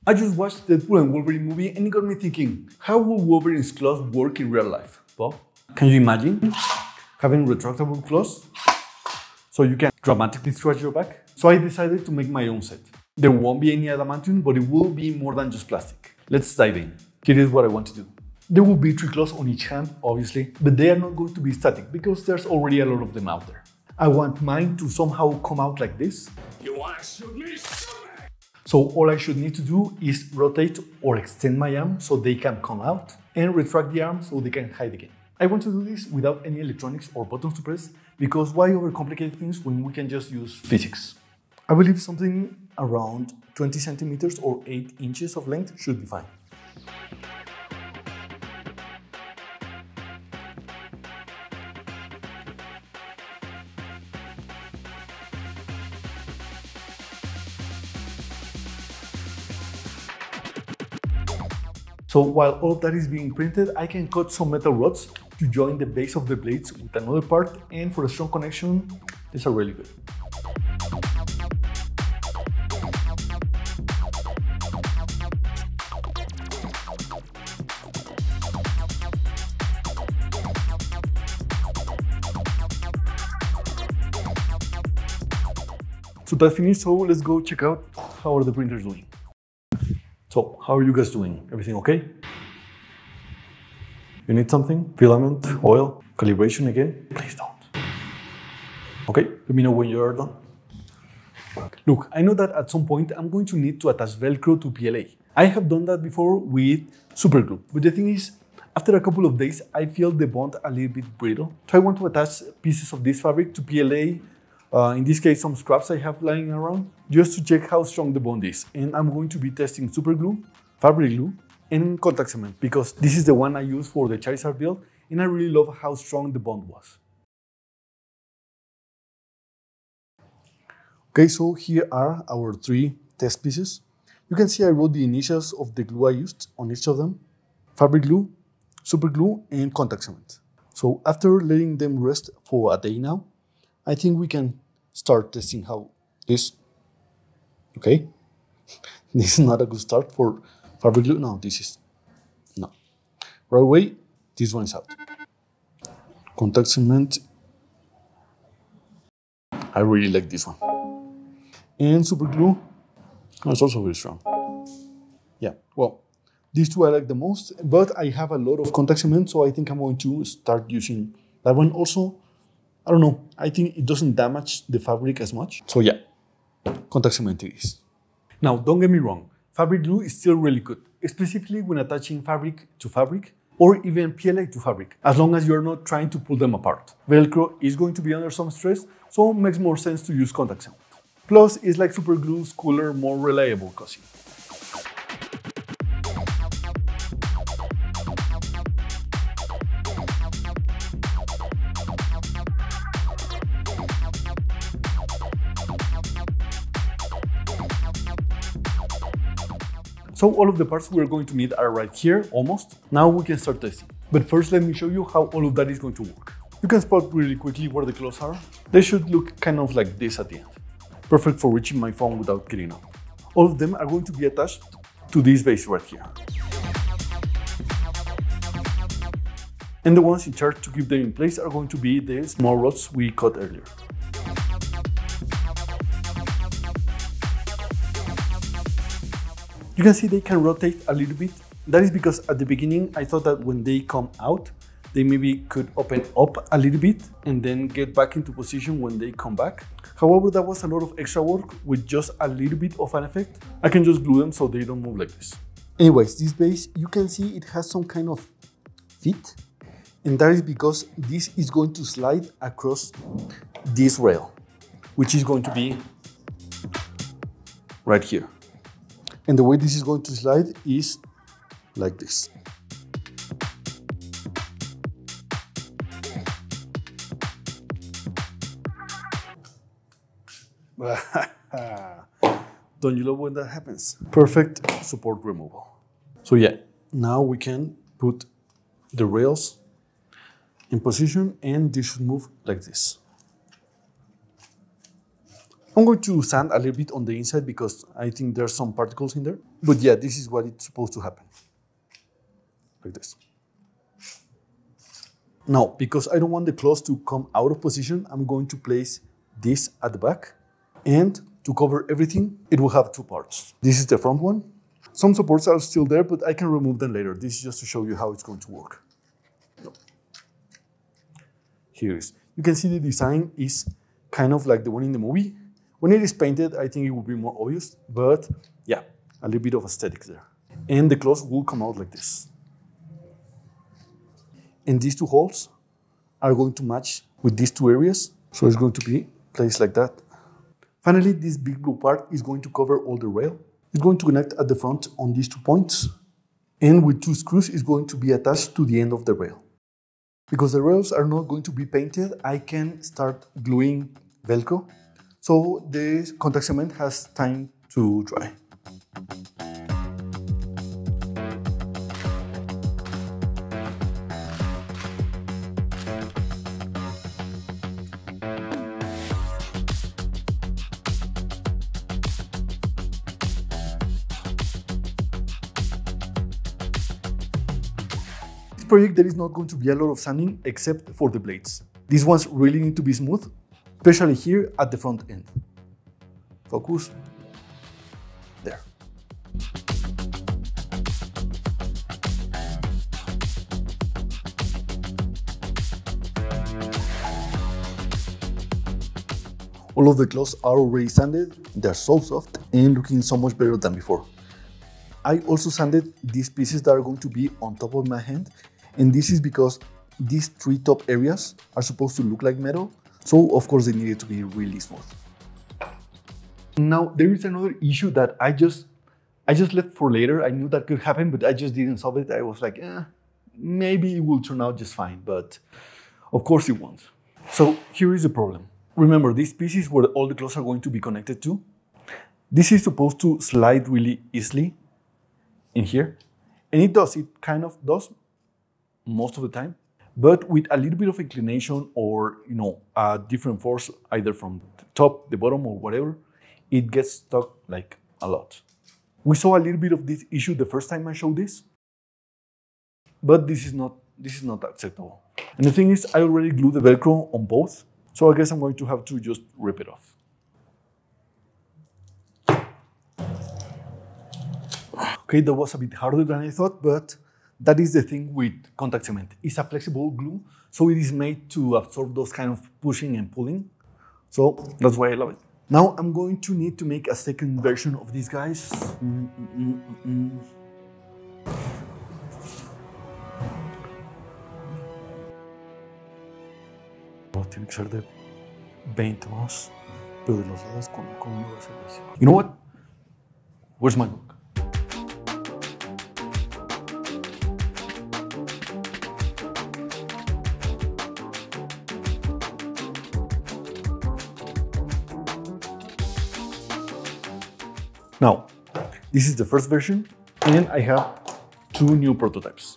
I just watched Deadpool and Wolverine movie and it got me thinking, how will Wolverine's claws work in real life? Bob, can you imagine having retractable claws so you can dramatically stretch your back? So I decided to make my own set. There won't be any adamantium, but it will be more than just plastic. Let's dive in. Here is what I want to do. There will be 3 claws on each hand, obviously, but they are not going to be static because there's already a lot of them out there. I want mine to somehow come out like this. You wanna shoot me? So all I should need to do is rotate or extend my arm so they can come out and retract the arm so they can hide again. I want to do this without any electronics or buttons to press because why overcomplicate things when we can just use physics? I believe something around 20 centimeters or 8 inches of length should be fine. So while all of that is being printed, I can cut some metal rods to join the base of the blades with another part, and for a strong connection, these are really good. So that's finished, so let's go check out how are the printers doing. So, how are you guys doing? Everything okay? You need something? Filament, oil, calibration again? Please don't. Okay, let me know when you are done. Look, I know that at some point I'm going to need to attach Velcro to PLA. I have done that before with super glue, but the thing is, after a couple of days, I feel the bond a little bit brittle. So I want to attach pieces of this fabric to PLA. In this case, some scraps I have lying around, just to check how strong the bond is. And I'm going to be testing super glue, fabric glue, and contact cement, because this is the one I use for the Charizard build, and I really love how strong the bond was. Okay, so here are our 3 test pieces. You can see I wrote the initials of the glue I used on each of them: fabric glue, super glue, and contact cement. So after letting them rest for a day now, I think we can start testing how this, okay, this is not a good start for fabric glue. No, this is, no. Right away, this one is out. Contact cement, I really like this one. And super glue, it's also very strong. Yeah, well, these 2 I like the most, but I have a lot of contact cement, so I think I'm going to start using that one also. I don't know, I think it doesn't damage the fabric as much. So yeah, contact cement it is. Now, don't get me wrong, fabric glue is still really good, specifically when attaching fabric to fabric or even PLA to fabric, as long as you're not trying to pull them apart. Velcro is going to be under some stress, so it makes more sense to use contact cement. Plus, it's like super glue's cooler, more reliable cousin. So all of the parts we're going to need are right here, almost. Now we can start testing. But first let me show you how all of that is going to work. You can spot really quickly where the claws are. They should look kind of like this at the end. Perfect for reaching my phone without getting up. All of them are going to be attached to this base right here. And the ones in charge to keep them in place are going to be the small rods we cut earlier. You can see they can rotate a little bit. That is because at the beginning I thought that when they come out, they maybe could open up a little bit and then get back into position when they come back. However, that was a lot of extra work with just a little bit of an effect. I can just glue them so they don't move like this. Anyways, this base, you can see it has some kind of fit, and that is because this is going to slide across this rail, which is going to be right here. And the way this is going to slide is like this. Don't you love when that happens? Perfect support removal. So yeah, now we can put the rails in position and this should move like this. I'm going to sand a little bit on the inside because I think there's some particles in there. But yeah, this is what it's supposed to happen. Like this. Now, because I don't want the claws to come out of position, I'm going to place this at the back. And to cover everything, it will have two parts. This is the front one. Some supports are still there, but I can remove them later. This is just to show you how it's going to work. Here it is. You can see the design is kind of like the one in the movie. When it is painted, I think it will be more obvious, but yeah, a little bit of aesthetics there. And the claws will come out like this. And these two holes are going to match with these two areas. So it's going to be placed like that. Finally, this big blue part is going to cover all the rail. It's going to connect at the front on these 2 points. And with 2 screws, it's going to be attached to the end of the rail. Because the rails are not going to be painted, I can start gluing Velcro. So the contact cement has time to dry. This project there is not going to be a lot of sanding except for the blades. These ones really need to be smooth, especially here at the front end. Focus. There. All of the claws are already sanded. They're so soft and looking so much better than before. I also sanded these pieces that are going to be on top of my hand, and this is because these 3 top areas are supposed to look like metal, so of course they needed to be really smooth. Now there is another issue that I just left for later. I knew that could happen, but I just didn't solve it. I was like, maybe it will turn out just fine, but of course it won't. So here is the problem. Remember, these pieces where all the claws are going to be connected to, this is supposed to slide really easily in here, and it does. It kind of does most of the time, but with a little bit of inclination or a different force, either from the top, the bottom, or whatever, it gets stuck like a lot. We saw a little bit of this issue the first time I showed this, but this is not acceptable. And the thing is, I already glued the Velcro on both, so I guess I'm going to have to just rip it off. Okay, that was a bit harder than I thought, but that is the thing with contact cement. It's a flexible glue, so it is made to absorb those kind of pushing and pulling. So that's why I love it. Now I'm going to need to make a second version of these guys. Tiene que ser de 20 más, pero de los lados, ¿cómo iba a ser eso? You know what? Where's my book? Now, this is the first version, and I have 2 new prototypes.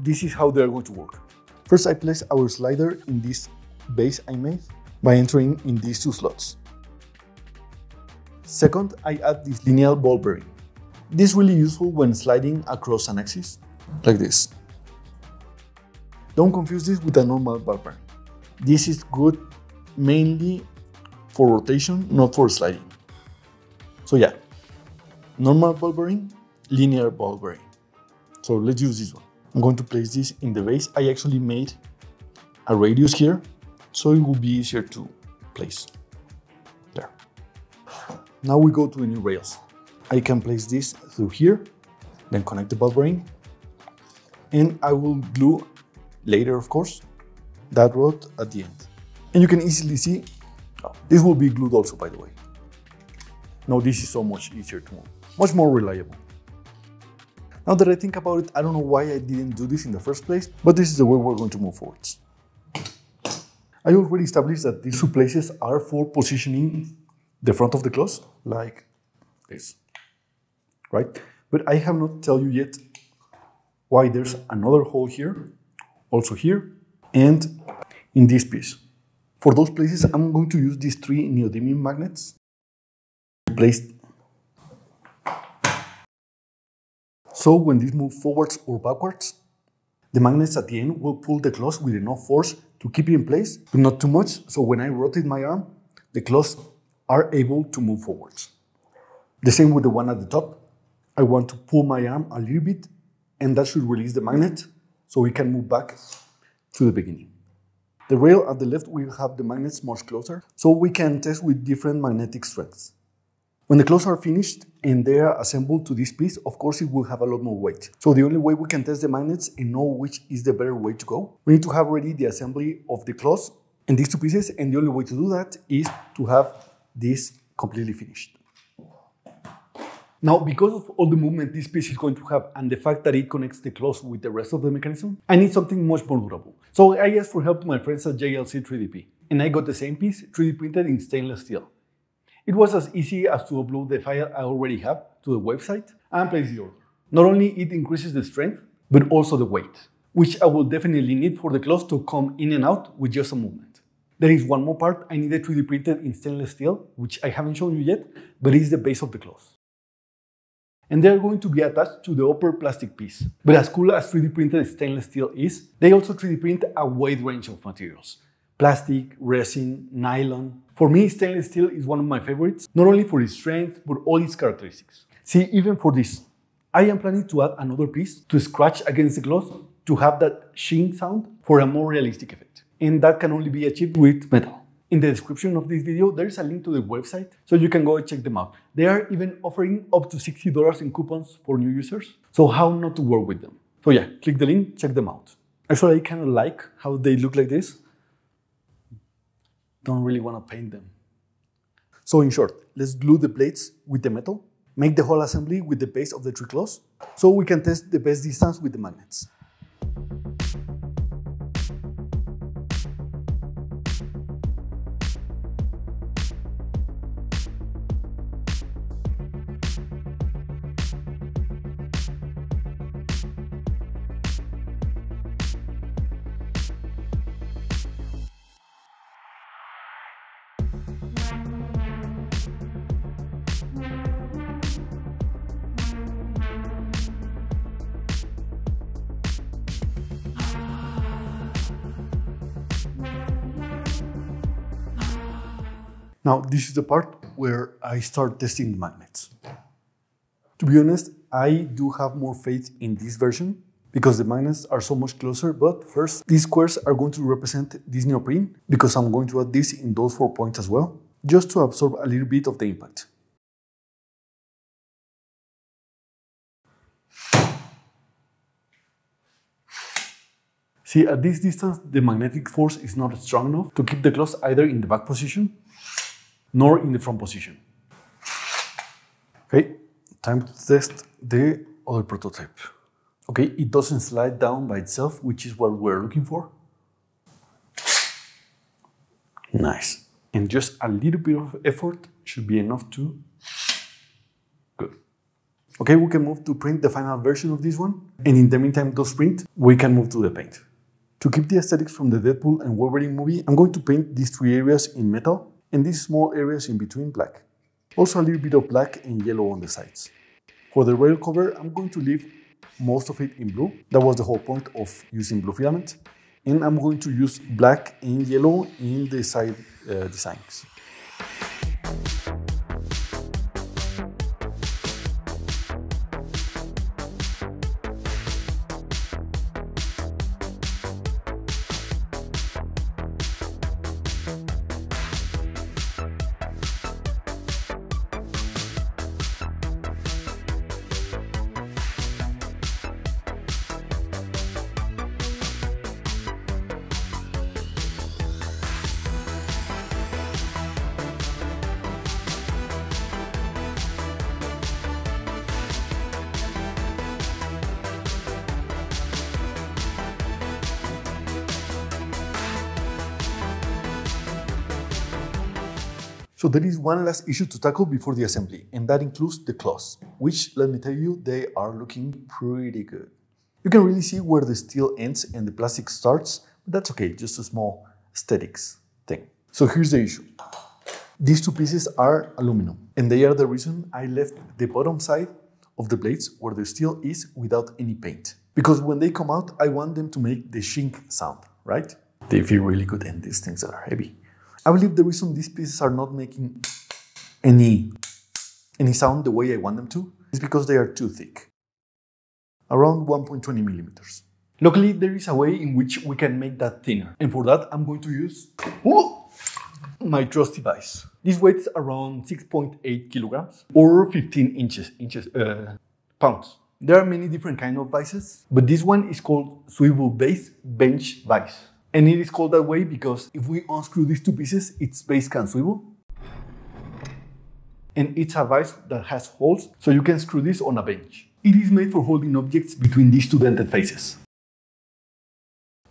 This is how they are going to work. First, I place our slider in this base I made by entering in these 2 slots. Second, I add this linear ball bearing. This is really useful when sliding across an axis, like this. Don't confuse this with a normal ball bearing. This is good mainly for rotation, not for sliding. So yeah, normal ball bearing, linear ball bearing. So let's use this one. I'm going to place this in the base. I actually made a radius here, so it will be easier to place. There. Now we go to the new rails. I can place this through here, then connect the ball bearing, and I will glue later, of course, that rod at the end. And you can easily see, this will be glued also, by the way. Now this is so much easier to move, much more reliable. Now that I think about it, I don't know why I didn't do this in the first place, but this is the way we're going to move forwards. I already established that these 2 places are for positioning the front of the claws, like this, right? But I have not told you yet why there's another hole here, also here, and in this piece. For those places, I'm going to use these 3 neodymium magnets placed. So when these move forwards or backwards, the magnets at the end will pull the claws with enough force to keep it in place, but not too much, so when I rotate my arm, the claws are able to move forwards. The same with the one at the top. I want to pull my arm a little bit, and that should release the magnet, so we can move back to the beginning. The rail at the left will have the magnets much closer, so we can test with different magnetic strengths. When the claws are finished and they are assembled to this piece, of course it will have a lot more weight. So the only way we can test the magnets and know which is the better way to go, we need to have ready the assembly of the claws and these 2 pieces, and the only way to do that is to have this completely finished. Now, because of all the movement this piece is going to have and the fact that it connects the claws with the rest of the mechanism, I need something much more durable. So I asked for help to my friends at JLC 3DP, and I got the same piece 3D printed in stainless steel. It was as easy as to upload the file I already have to the website and place the order. Not only it increases the strength, but also the weight, which I will definitely need for the claws to come in and out with just a movement. There is one more part I needed 3D printed in stainless steel, which I haven't shown you yet, but it's the base of the claws. And they are going to be attached to the upper plastic piece. But as cool as 3D printed stainless steel is, they also 3D print a wide range of materials. Plastic, resin, nylon. For me, stainless steel is one of my favorites, not only for its strength, but all its characteristics. See, even for this, I am planning to add another piece to scratch against the claws to have that sheen sound for a more realistic effect. And that can only be achieved with metal. In the description of this video, there is a link to the website, so you can go and check them out. They are even offering up to $60 in coupons for new users, so how not to work with them. So yeah, click the link, check them out. Actually, I kind of like how they look like this. Don't really want to paint them. So in short, let's glue the plates with the metal, make the whole assembly with the base of the 3 claws, so we can test the best distance with the magnets. Now, this is the part where I start testing the magnets. To be honest, I do have more faith in this version because the magnets are so much closer, but first, these squares are going to represent this neoprene because I'm going to add this in those 4 points as well, just to absorb a little bit of the impact. See, at this distance, the magnetic force is not strong enough to keep the claws either in the back position nor in the front position. Okay, time to test the other prototype. Okay, it doesn't slide down by itself, which is what we're looking for. Nice. And just a little bit of effort should be enough to... Good. Okay, we can move to print the final version of this one. And in the meantime, those print, we can move to the paint. To keep the aesthetics from the Deadpool and Wolverine movie, I'm going to paint these 3 areas in metal and these small areas in between black. Also a little bit of black and yellow on the sides. For the rail cover, I'm going to leave most of it in blue. That was the whole point of using blue filament. And I'm going to use black and yellow in the side designs. So there is one last issue to tackle before the assembly, and that includes the claws, which, let me tell you, they are looking pretty good. You can really see where the steel ends and the plastic starts, but that's okay, just a small aesthetics. thing. So here's the issue. These two pieces are aluminum, and they are the reason I left the bottom side of the blades where the steel is without any paint. Because when they come out, I want them to make the shink sound, right? They feel really good, and these things are heavy. I believe the reason these pieces are not making any sound the way I want them to is because they are too thick. Around 1.20 millimeters. Luckily, there is a way in which we can make that thinner. And for that, I'm going to use my Trusty Vice. This weighs around 6.8 kilograms or 15 pounds. There are many different kinds of vices, but this one is called swivel base bench vice. And it is called that way because if we unscrew these two pieces, its base can swivel. And it's a vice that has holes, so you can screw this on a bench. It is made for holding objects between these two dented faces.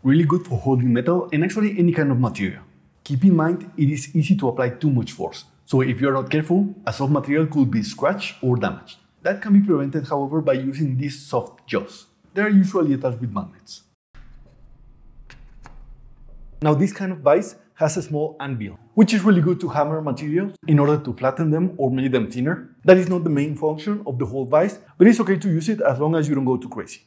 Really good for holding metal and actually any kind of material. Keep in mind, it is easy to apply too much force. So if you're not careful, a soft material could be scratched or damaged. That can be prevented, however, by using these soft jaws. They are usually attached with magnets. Now this kind of vise has a small anvil, which is really good to hammer materials in order to flatten them or make them thinner. That is not the main function of the whole vise, but it's okay to use it as long as you don't go too crazy.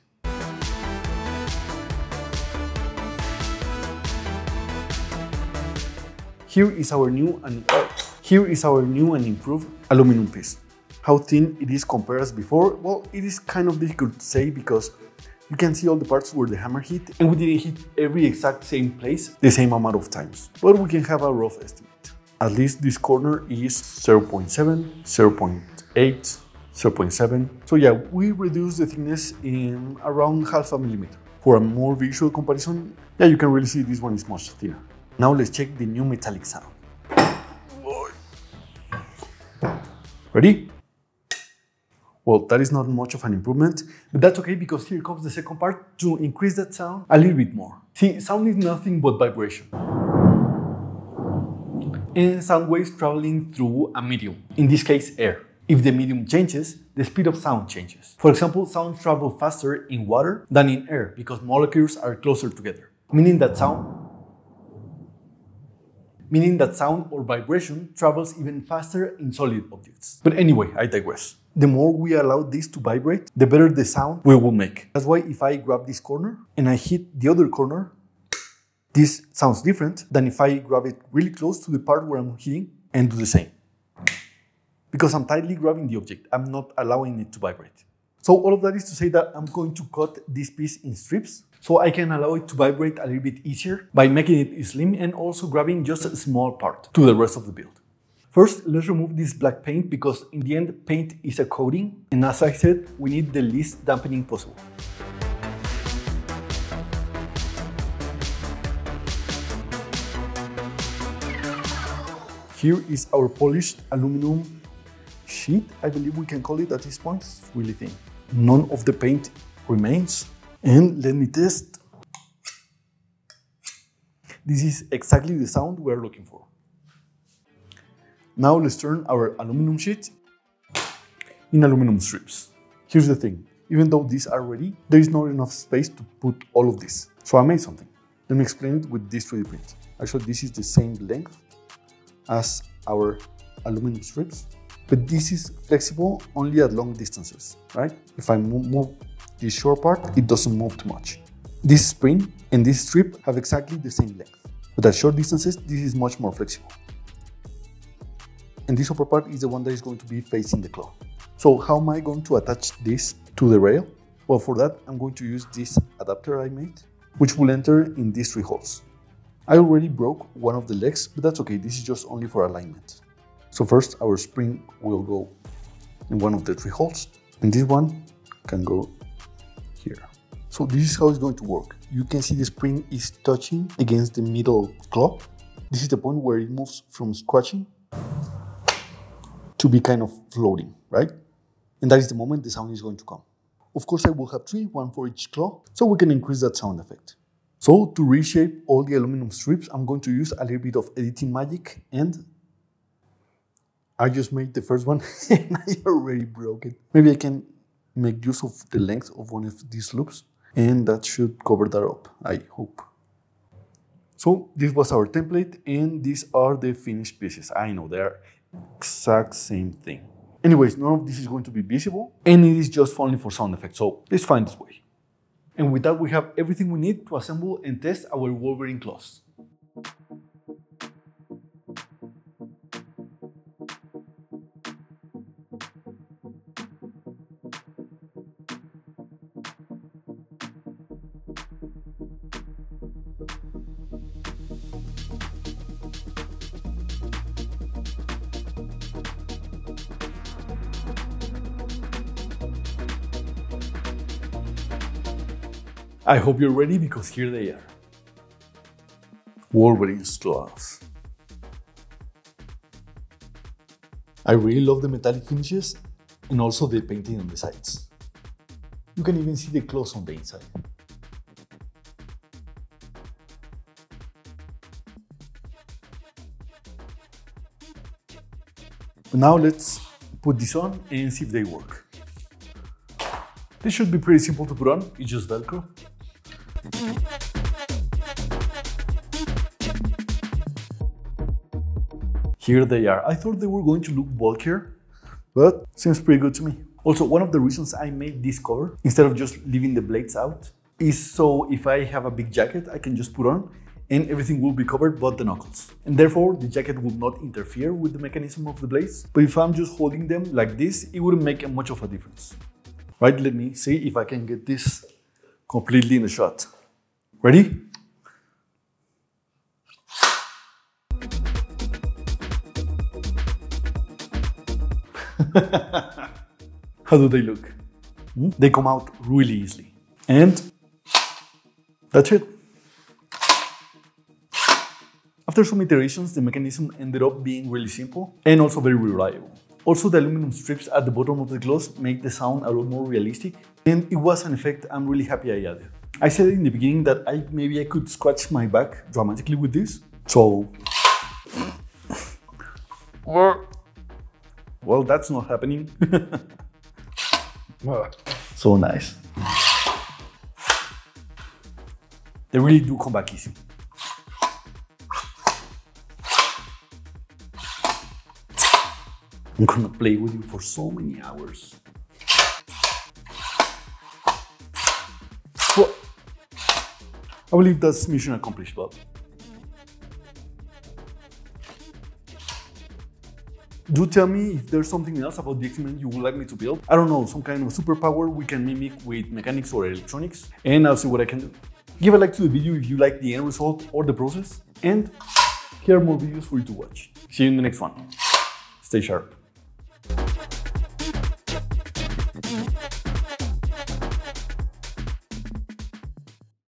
Here is our new and improved aluminum piece. How thin it is compared as before? Well, it is kind of difficult to say because you can see all the parts where the hammer hit, and we didn't hit every exact same place the same amount of times. But we can have a rough estimate. At least this corner is 0.7, 0.8, 0.7. So yeah, we reduced the thickness in around half a millimeter. For a more visual comparison, yeah, you can really see this one is much thinner. Now let's check the new metallic sound. Ready? Well, that is not much of an improvement, but that's okay because here comes the second part to increase that sound a little bit more. See, sound is nothing but vibration. And sound waves traveling through a medium, in this case air. If the medium changes, the speed of sound changes. For example, sound travels faster in water than in air because molecules are closer together, meaning that sound or vibration travels even faster in solid objects. But anyway, I digress. The more we allow this to vibrate, the better the sound we will make. That's why if I grab this corner and I hit the other corner, this sounds different than if I grab it really close to the part where I'm hitting and do the same. Because I'm tightly grabbing the object, I'm not allowing it to vibrate. So all of that is to say that I'm going to cut this piece in strips so I can allow it to vibrate a little bit easier by making it slim and also grabbing just a small part to the rest of the build. First, let's remove this black paint because in the end, paint is a coating, and as I said, we need the least dampening possible. Here is our polished aluminum sheet, I believe we can call it at this point. It's really thin. None of the paint remains. And let me test. This is exactly the sound we are looking for. Now let's turn our aluminum sheet in aluminum strips. Here's the thing, even though these are ready, there is not enough space to put all of this. So I made something. Let me explain it with this 3D print. Actually, this is the same length as our aluminum strips, but this is flexible only at long distances, right? If I move this short part, it doesn't move too much. This spring and this strip have exactly the same length, but at short distances, this is much more flexible. And this upper part is the one that is going to be facing the claw. So how am I going to attach this to the rail? Well, for that, I'm going to use this adapter I made, which will enter in these 3 holes. I already broke one of the legs, but that's okay, this is just only for alignment. So first, our spring will go in one of the 3 holes, and this one can go here. So this is how it's going to work. You can see the spring is touching against the middle claw. This is the point where it moves from scratching to be kind of floating, right? And that is the moment the sound is going to come. Of course, I will have 3, 1 for each claw, so we can increase that sound effect. So to reshape all the aluminum strips, I'm going to use a little bit of editing magic, and I just made the first one and I already broke it. Maybe I can make use of the length of one of these loops, and that should cover that up, I hope. So this was our template, and these are the finished pieces. I know they're exact same thing. Anyways, none of this is going to be visible, and it is just only for sound effects. So let's find this way. And with that, we have everything we need to assemble and test our Wolverine Claws. I hope you're ready, because here they are. Wolverine's Claws. I really love the metallic finishes and also the painting on the sides. You can even see the claws on the inside. Now let's put this on and see if they work. This should be pretty simple to put on, it's just Velcro. Here they are. I thought they were going to look bulkier, but seems pretty good to me. Also, one of the reasons I made this cover, instead of just leaving the blades out, is so if I have a big jacket, I can just put on and everything will be covered but the knuckles. And therefore, the jacket will not interfere with the mechanism of the blades. But if I'm just holding them like this, it wouldn't make much of a difference. Right, let me see if I can get this completely in the shot. Ready? How do they look? They come out really easily. And that's it. After some iterations, the mechanism ended up being really simple and also very reliable. Also, the aluminum strips at the bottom of the claws make the sound a lot more realistic, and it was an effect I'm really happy I added. I said in the beginning that maybe I could scratch my back dramatically with this, so... Well, that's not happening. So nice. They really do come back easy. I'm gonna play with you for so many hours. Well, I believe that's mission accomplished, Bob. Do tell me if there's something else about the X-Men you would like me to build. I don't know, some kind of superpower we can mimic with mechanics or electronics, and I'll see what I can do. Give a like to the video if you like the end result or the process, and here are more videos for you to watch. See you in the next one. Stay sharp.